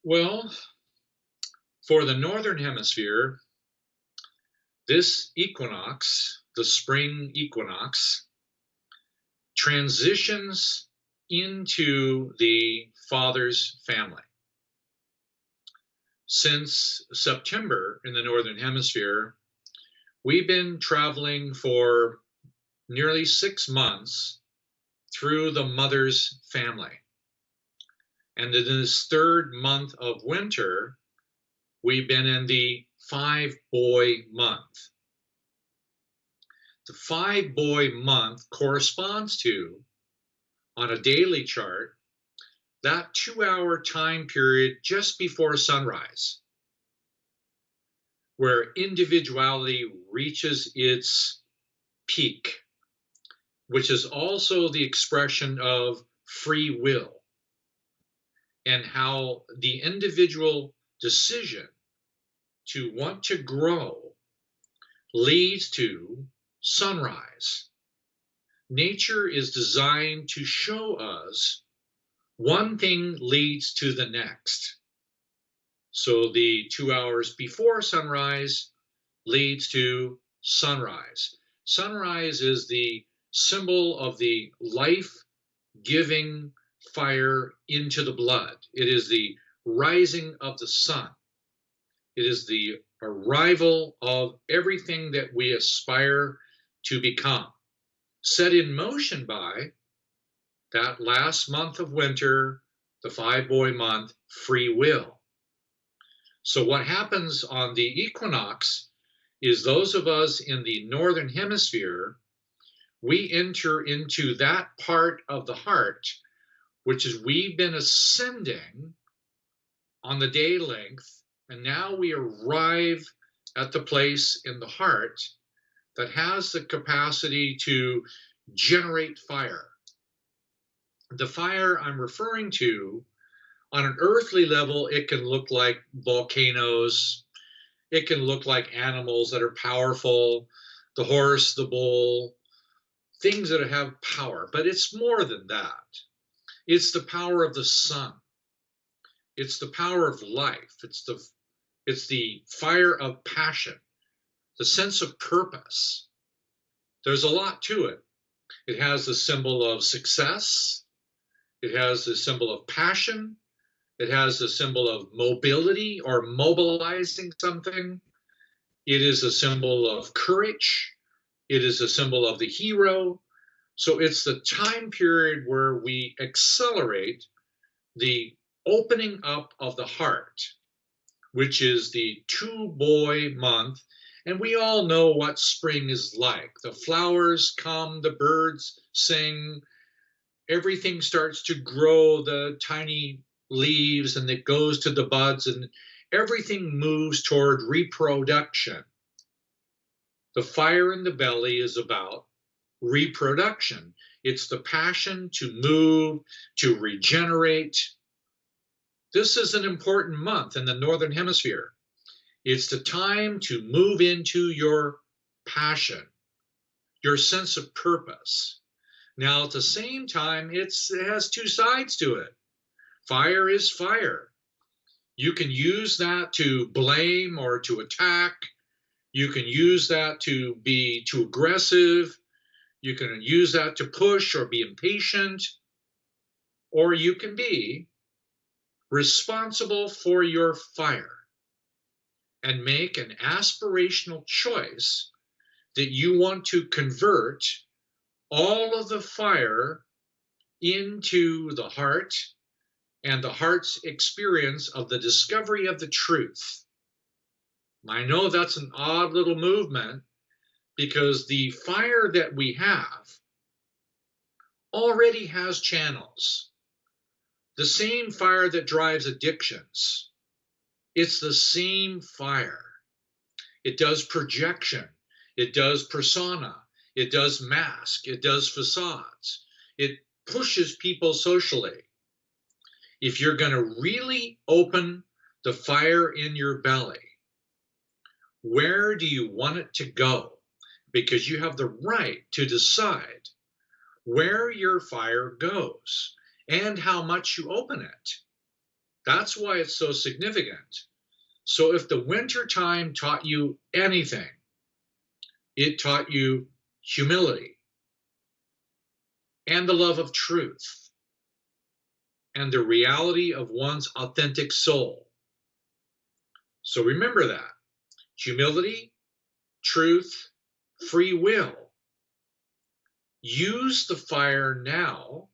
Well, for the Northern Hemisphere, this equinox, the spring equinox, transitions into the father's family. Since September in the Northern Hemisphere, we've been traveling for nearly 6 months through the mother's family. And in this third month of winter, we've been in the 5-boy month. The 5-boy month corresponds to, on a daily chart, that 2-hour time period just before sunrise, where individuality reaches its peak, which is also the expression of free will, and how the individual decision to want to grow leads to sunrise. Nature is designed to show us one thing leads to the next. So the 2 hours before sunrise leads to sunrise. Sunrise is the symbol of the life-giving fire into the blood. It is the rising of the sun. It is the arrival of everything that we aspire to become, set in motion by that last month of winter, the 5-boy month, free will. So what happens on the equinox is those of us in the Northern Hemisphere, we enter into that part of the heart, which is we've been ascending on the day length, and now we arrive at the place in the heart that has the capacity to generate fire. The fire I'm referring to, on an earthly level, it can look like volcanoes. It can look like animals that are powerful, the horse, the bull, things that have power. But it's more than that. It's the power of the sun. It's the power of life. It's the fire of passion, the sense of purpose. There's a lot to it. It has the symbol of success. It has the symbol of passion. It has the symbol of mobility or mobilizing something. It is a symbol of courage. It is a symbol of the hero. So it's the time period where we accelerate the opening up of the heart, which is the 2-boy month. And we all know what spring is like. The flowers come, the birds sing, everything starts to grow, the tiny leaves, and it goes to the buds, and everything moves toward reproduction. The fire in the belly is about reproduction. It's the passion to move, to regenerate. This is an important month in the Northern Hemisphere. It's the time to move into your passion, your sense of purpose. Now, at the same time, it has two sides to it. Fire is fire. You can use that to blame or to attack. You can use that to be too aggressive. You can use that to push or be impatient. Or you can be responsible for your fire and make an aspirational choice that you want to convert all of the fire into the heart and the heart's experience of the discovery of the truth. I know that's an odd little movement because the fire that we have already has channels. The same fire that drives addictions. It's the same fire. It does projection. It does persona. It does mask. It does facades. It pushes people socially. If you're going to really open the fire in your belly, where do you want it to go? Because you have the right to decide where your fire goes and how much you open it. That's why it's so significant. So if the winter time taught you anything, it taught you humility and the love of truth and the reality of one's authentic soul. So remember that. Humility, truth, free will. Use the fire now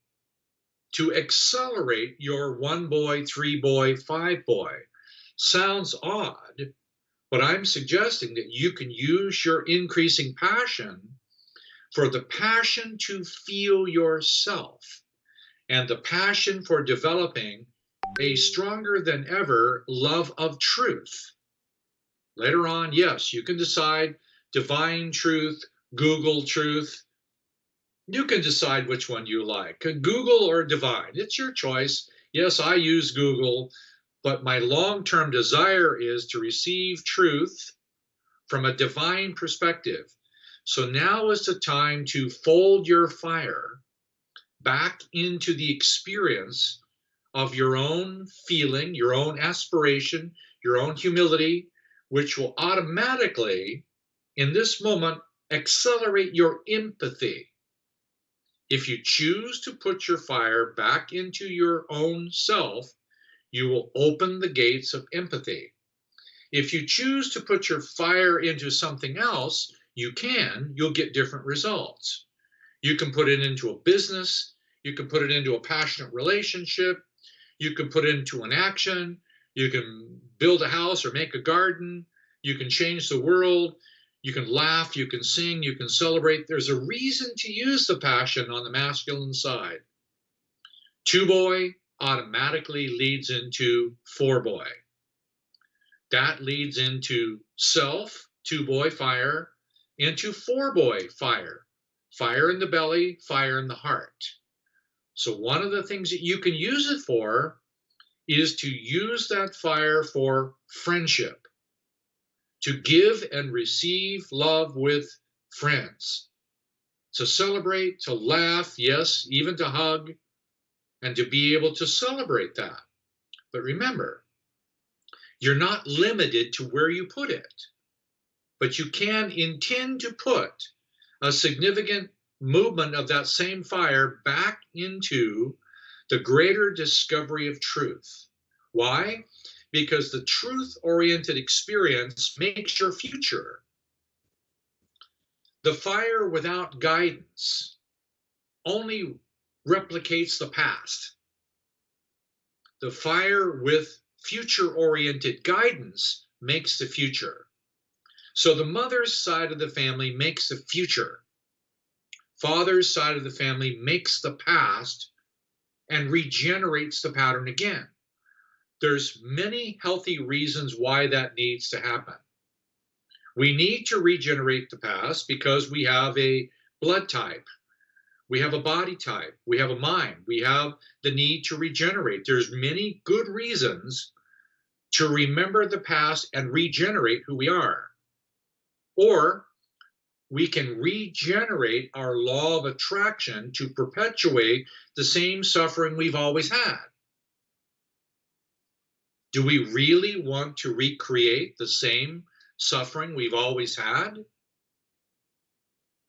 to accelerate your 1 boy, 3 boy, 5 boy. Sounds odd, but I'm suggesting that you can use your increasing passion for the passion to feel yourself and the passion for developing a stronger than ever love of truth. Later on, yes, you can decide divine truth, Google truth. You can decide which one you like, Google or divine. It's your choice. Yes, I use Google, but my long-term desire is to receive truth from a divine perspective. So now is the time to fold your fire back into the experience of your own feeling, your own aspiration, your own humility, which will automatically, in this moment, accelerate your empathy. If you choose to put your fire back into your own self, you will open the gates of empathy. If you choose to put your fire into something else, you'll get different results. You can put it into a business, you can put it into a passionate relationship, you can put it into an action, you can build a house or make a garden, you can change the world, you can laugh, you can sing, you can celebrate. There's a reason to use the passion on the masculine side. 2 boy automatically leads into 4 boy. That leads into self, 2 boy fire, into 4 boy fire. Fire in the belly, fire in the heart. So one of the things that you can use it for is to use that fire for friendship, to give and receive love with friends, to celebrate, to laugh, yes, even to hug, and to be able to celebrate that. But remember, you're not limited to where you put it, but you can intend to put a significant movement of that same fire back into the greater discovery of truth. Why? Because the truth-oriented experience makes your future. The fire without guidance only replicates the past. The fire with future-oriented guidance makes the future. So the mother's side of the family makes the future. Father's side of the family makes the past and regenerates the pattern again. There's many healthy reasons why that needs to happen. We need to regenerate the past because we have a blood type, we have a body type, we have a mind, we have the need to regenerate. There's many good reasons to remember the past and regenerate who we are. Or we can regenerate our law of attraction to perpetuate the same suffering we've always had. Do we really want to recreate the same suffering we've always had?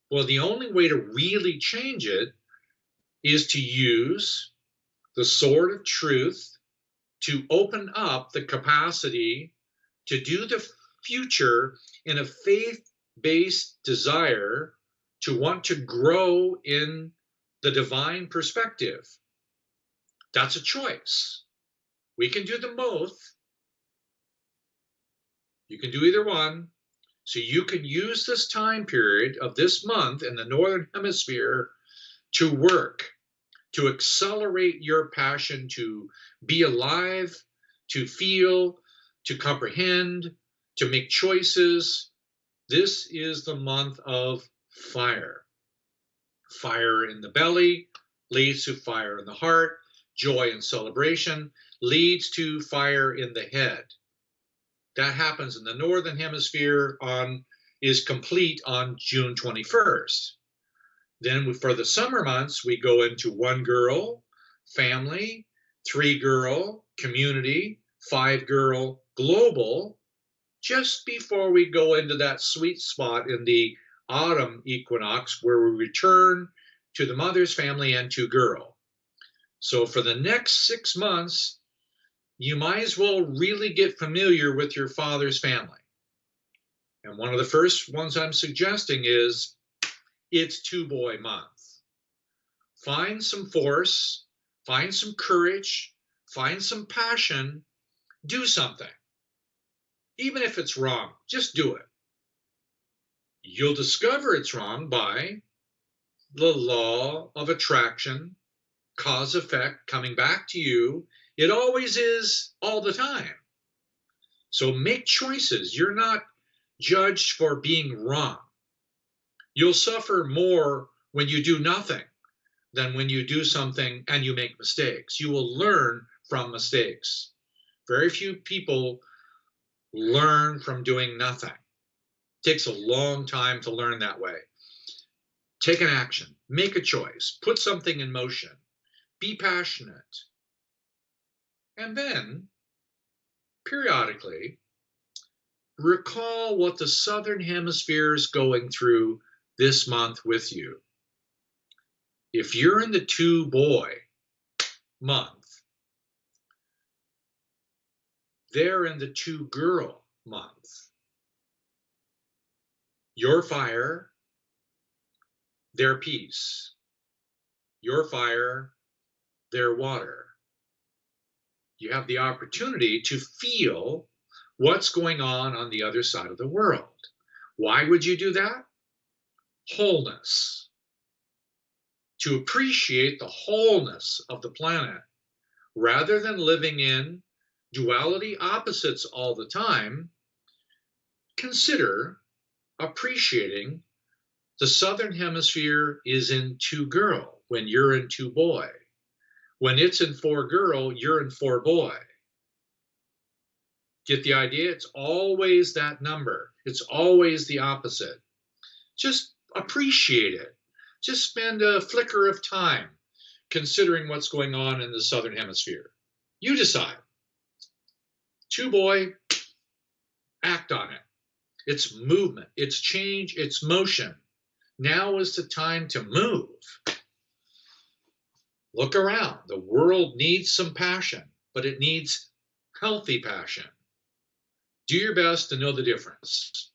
Well, the only way to really change it is to use the sword of truth to open up the capacity to do the future in a faith-based desire to want to grow in the divine perspective. That's a choice. We can do them both. You can do either one. So you can use this time period of this month in the Northern Hemisphere to work, to accelerate your passion to be alive, to feel, to comprehend, to make choices. This is the month of fire. Fire in the belly leads to fire in the heart. Joy and celebration leads to fire in the head. That happens in the Northern Hemisphere is complete on June 21st. Then for the summer months, we go into 1 girl, family, 3 girl, community, 5-girl, global, just before we go into that sweet spot in the autumn equinox where we return to the mother's family and to girl. So for the next 6 months, you might as well really get familiar with your father's family. And one of the first ones I'm suggesting is it's 2-boy month. Find some force, find some courage, find some passion, do something. Even if it's wrong, just do it. You'll discover it's wrong by the law of attraction, cause effect coming back to you. It always is all the time. So make choices. You're not judged for being wrong. You'll suffer more when you do nothing than when you do something and you make mistakes. You will learn from mistakes. Very few people learn from doing nothing. It takes a long time to learn that way. Take an action, make a choice, put something in motion, be passionate. And then, periodically, recall what the Southern Hemisphere is going through this month with you. If you're in the 2-boy month, they're in the 2-girl month. Your fire, their peace. Your fire, their water. You have the opportunity to feel what's going on the other side of the world. Why would you do that? Wholeness. To appreciate the wholeness of the planet, rather than living in duality opposites all the time, consider appreciating the Southern Hemisphere is in 2-girl when you're in 2-boy. When it's in 4-girl, you're in 4-boy. Get the idea? It's always that number. It's always the opposite. Just appreciate it. Just spend a flicker of time considering what's going on in the Southern Hemisphere. You decide. 2-boy, act on it. It's movement, it's change, it's motion. Now is the time to move. Look around. The world needs some passion, but it needs healthy passion. Do your best to know the difference.